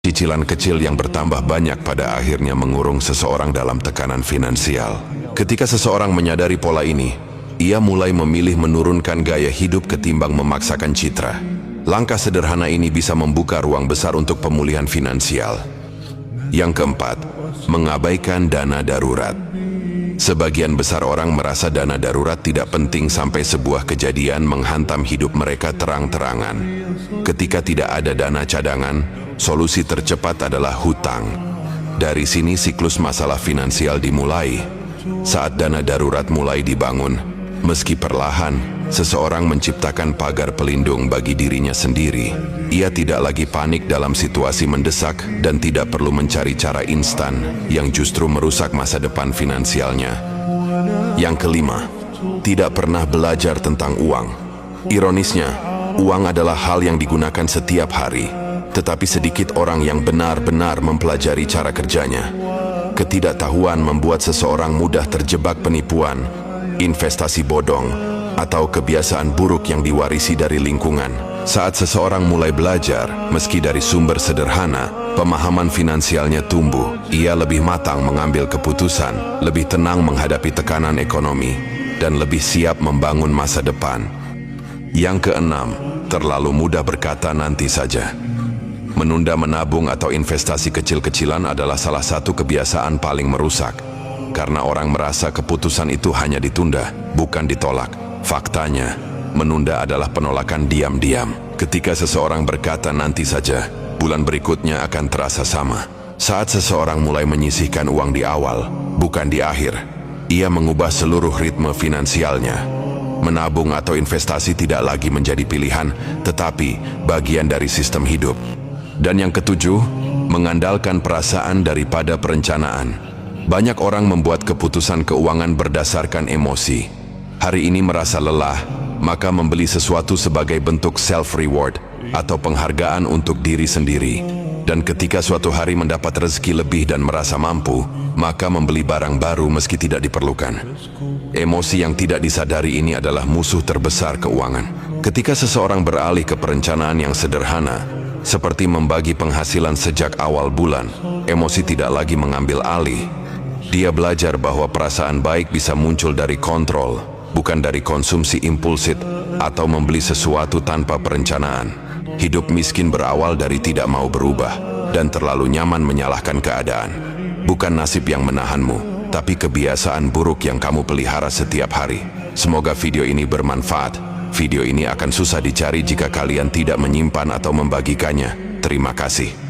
Cicilan kecil yang bertambah banyak pada akhirnya mengurung seseorang dalam tekanan finansial. Ketika seseorang menyadari pola ini, ia mulai memilih menurunkan gaya hidup ketimbang memaksakan citra. Langkah sederhana ini bisa membuka ruang besar untuk pemulihan finansial. Yang keempat, mengabaikan dana darurat. Sebagian besar orang merasa dana darurat tidak penting sampai sebuah kejadian menghantam hidup mereka terang-terangan. Ketika tidak ada dana cadangan, solusi tercepat adalah hutang. Dari sini siklus masalah finansial dimulai. Saat dana darurat mulai dibangun, meski perlahan, seseorang menciptakan pagar pelindung bagi dirinya sendiri. Ia tidak lagi panik dalam situasi mendesak dan tidak perlu mencari cara instan yang justru merusak masa depan finansialnya. Yang kelima, tidak pernah belajar tentang uang. Ironisnya, uang adalah hal yang digunakan setiap hari. Tetapi sedikit orang yang benar-benar mempelajari cara kerjanya. Ketidaktahuan membuat seseorang mudah terjebak penipuan, investasi bodong, atau kebiasaan buruk yang diwarisi dari lingkungan. Saat seseorang mulai belajar, meski dari sumber sederhana, pemahaman finansialnya tumbuh. Ia lebih matang mengambil keputusan, lebih tenang menghadapi tekanan ekonomi, dan lebih siap membangun masa depan. Yang keenam, terlalu mudah berkata nanti saja. Menunda menabung atau investasi kecil-kecilan adalah salah satu kebiasaan paling merusak. Karena orang merasa keputusan itu hanya ditunda, bukan ditolak. Faktanya, menunda adalah penolakan diam-diam. Ketika seseorang berkata nanti saja, bulan berikutnya akan terasa sama. Saat seseorang mulai menyisihkan uang di awal, bukan di akhir, ia mengubah seluruh ritme finansialnya. Menabung atau investasi tidak lagi menjadi pilihan, tetapi bagian dari sistem hidup. Dan yang ketujuh, mengandalkan perasaan daripada perencanaan. Banyak orang membuat keputusan keuangan berdasarkan emosi. Hari ini merasa lelah, maka membeli sesuatu sebagai bentuk self-reward atau penghargaan untuk diri sendiri. Dan ketika suatu hari mendapat rezeki lebih dan merasa mampu, maka membeli barang baru meski tidak diperlukan. Emosi yang tidak disadari ini adalah musuh terbesar keuangan. Ketika seseorang beralih ke perencanaan yang sederhana, seperti membagi penghasilan sejak awal bulan, emosi tidak lagi mengambil alih. Dia belajar bahwa perasaan baik bisa muncul dari kontrol, bukan dari konsumsi impulsif atau membeli sesuatu tanpa perencanaan. Hidup miskin berawal dari tidak mau berubah dan terlalu nyaman menyalahkan keadaan. Bukan nasib yang menahanmu, tapi kebiasaan buruk yang kamu pelihara setiap hari. Semoga video ini bermanfaat. Video ini akan susah dicari jika kalian tidak menyimpan atau membagikannya. Terima kasih.